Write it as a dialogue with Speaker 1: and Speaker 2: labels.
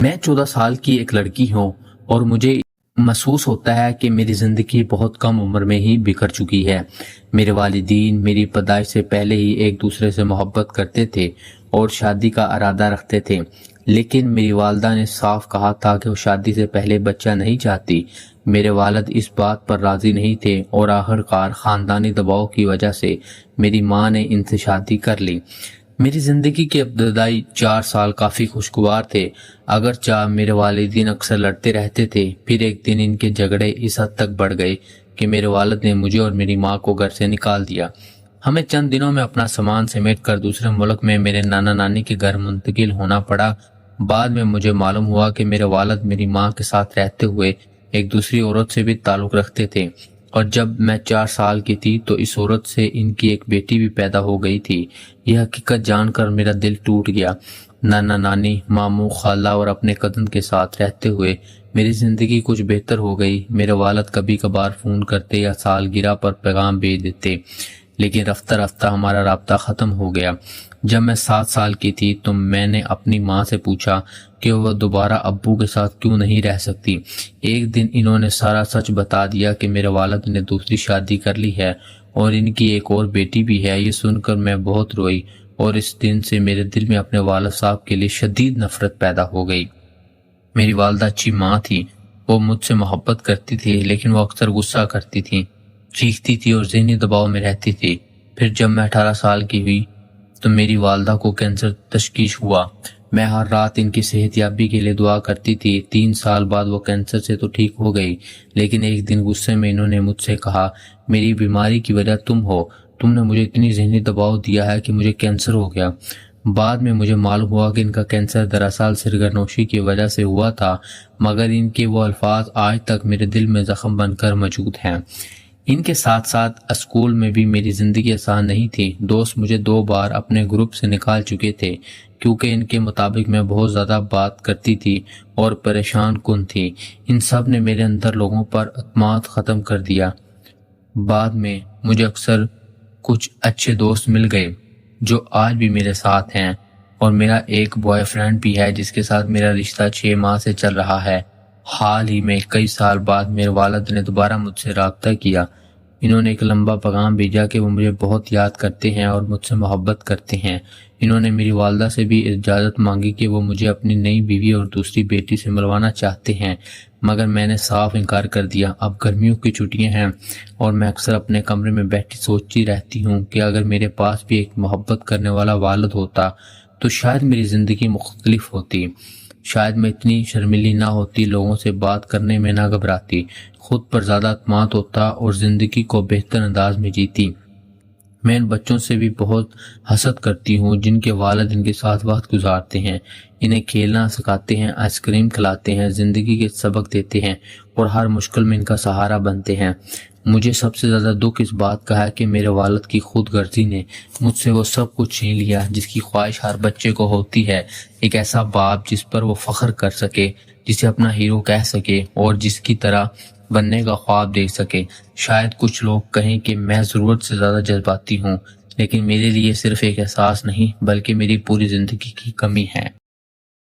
Speaker 1: میں 14 سال کی ایک لڑکی ہوں اور مجھے محسوس ہوتا ہے کہ میری زندگی بہت کم عمر میں ہی بکھر چکی ہے۔ میرے والدین میری پیدائش سے پہلے ہی ایک دوسرے سے محبت کرتے تھے اور شادی کا ارادہ رکھتے تھے، لیکن میری والدہ نے صاف کہا تھا کہ وہ شادی سے پہلے بچہ نہیں چاہتی۔ میرے والد اس بات پر راضی نہیں تھے اور آخرکار خاندانی دباؤ کی وجہ سے میری ماں نے ان سے شادی کر لی۔ میری زندگی کے ابتدائی 4 سال کافی خوشگوار تھے، اگرچہ میرے والدین اکثر لڑتے رہتے تھے۔ پھر ایک دن ان کے جھگڑے اس حد تک بڑھ گئے کہ میرے والد نے مجھے اور میری ماں کو گھر سے نکال دیا۔ ہمیں چند دنوں میں اپنا سامان سمیٹ کر دوسرے ملک میں میرے نانا نانی کے گھر منتقل ہونا پڑا۔ بعد میں مجھے معلوم ہوا کہ میرے والد میری ماں کے ساتھ رہتے ہوئے ایک دوسری عورت سے بھی تعلق رکھتے تھے، اور جب میں 4 سال کی تھی تو اس عورت سے ان کی ایک بیٹی بھی پیدا ہو گئی تھی۔ یہ حقیقت جان کر میرا دل ٹوٹ گیا۔ نانا نانی، ماموں، خالہ اور اپنے کزن کے ساتھ رہتے ہوئے میری زندگی کچھ بہتر ہو گئی۔ میرے والد کبھی کبھار فون کرتے یا سالگرہ پر پیغام بھیج دیتے، لیکن رفتہ رفتہ ہمارا رابطہ ختم ہو گیا۔ جب میں 7 سال کی تھی تو میں نے اپنی ماں سے پوچھا کہ وہ دوبارہ ابو کے ساتھ کیوں نہیں رہ سکتی۔ ایک دن انہوں نے سارا سچ بتا دیا کہ میرے والد نے دوسری شادی کر لی ہے اور ان کی ایک اور بیٹی بھی ہے۔ یہ سن کر میں بہت روئی اور اس دن سے میرے دل میں اپنے والد صاحب کے لیے شدید نفرت پیدا ہو گئی۔ میری والدہ اچھی ماں تھی، وہ مجھ سے محبت کرتی تھی، لیکن وہ اکثر غصہ کرتی تھی، چیختی تھی اور ذہنی دباؤ میں رہتی تھی۔ پھر جب میں 18 سال کی ہوئی تو میری والدہ کو کینسر تشخیص ہوا۔ میں ہر رات ان کی صحت یابی کے لیے دعا کرتی تھی۔ 3 سال بعد وہ کینسر سے تو ٹھیک ہو گئی، لیکن ایک دن غصے میں انہوں نے مجھ سے کہا، میری بیماری کی وجہ تم ہو، تم نے مجھے اتنی ذہنی دباؤ دیا ہے کہ مجھے کینسر ہو گیا۔ بعد میں مجھے معلوم ہوا کہ ان کا کینسر دراصل سرگرنوشی کی وجہ سے ہوا تھا، مگر ان کے وہ الفاظ آج تک میرے دل میں زخم بن کر موجود ہیں۔ ان کے ساتھ ساتھ اسکول میں بھی میری زندگی آسان نہیں تھی۔ دوست مجھے 2 بار اپنے گروپ سے نکال چکے تھے کیونکہ ان کے مطابق میں بہت زیادہ بات کرتی تھی اور پریشان کن تھی۔ ان سب نے میرے اندر لوگوں پر اعتماد ختم کر دیا۔ بعد میں مجھے اکثر کچھ اچھے دوست مل گئے جو آج بھی میرے ساتھ ہیں، اور میرا ایک بوائے فرینڈ بھی ہے جس کے ساتھ میرا رشتہ 6 ماہ سے چل رہا ہے۔ حال ہی میں کئی سال بعد میرے والد نے دوبارہ مجھ سے رابطہ کیا۔ انہوں نے ایک لمبا پیغام بھیجا کہ وہ مجھے بہت یاد کرتے ہیں اور مجھ سے محبت کرتے ہیں۔ انہوں نے میری والدہ سے بھی اجازت مانگی کہ وہ مجھے اپنی نئی بیوی اور دوسری بیٹی سے ملوانا چاہتے ہیں، مگر میں نے صاف انکار کر دیا۔ اب گرمیوں کی چھٹیاں ہیں اور میں اکثر اپنے کمرے میں بیٹھی سوچتی رہتی ہوں کہ اگر میرے پاس بھی ایک محبت کرنے والا والد ہوتا تو شاید میری زندگی مختلف ہوتی۔ شاید میں اتنی شرمیلی نہ ہوتی، لوگوں سے بات کرنے میں نہ گھبراتی، خود پر زیادہ اعتماد ہوتا اور زندگی کو بہتر انداز میں جیتی۔ میں ان بچوں سے بھی بہت حسد کرتی ہوں جن کے والد ان کے ساتھ وقت گزارتے ہیں، انہیں کھیلنا سکھاتے ہیں، آئس کریم کھلاتے ہیں، زندگی کے سبق دیتے ہیں اور ہر مشکل میں ان کا سہارا بنتے ہیں۔ مجھے سب سے زیادہ دکھ اس بات کا ہے کہ میرے والد کی خود غرضی نے مجھ سے وہ سب کچھ چھین لیا جس کی خواہش ہر بچے کو ہوتی ہے، ایک ایسا باپ جس پر وہ فخر کر سکے، جسے اپنا ہیرو کہہ سکے اور جس کی طرح بننے کا خواب دیکھ سکے۔ شاید کچھ لوگ کہیں کہ میں ضرورت سے زیادہ جذباتی ہوں، لیکن میرے لیے صرف ایک احساس نہیں بلکہ میری پوری زندگی کی کمی ہے۔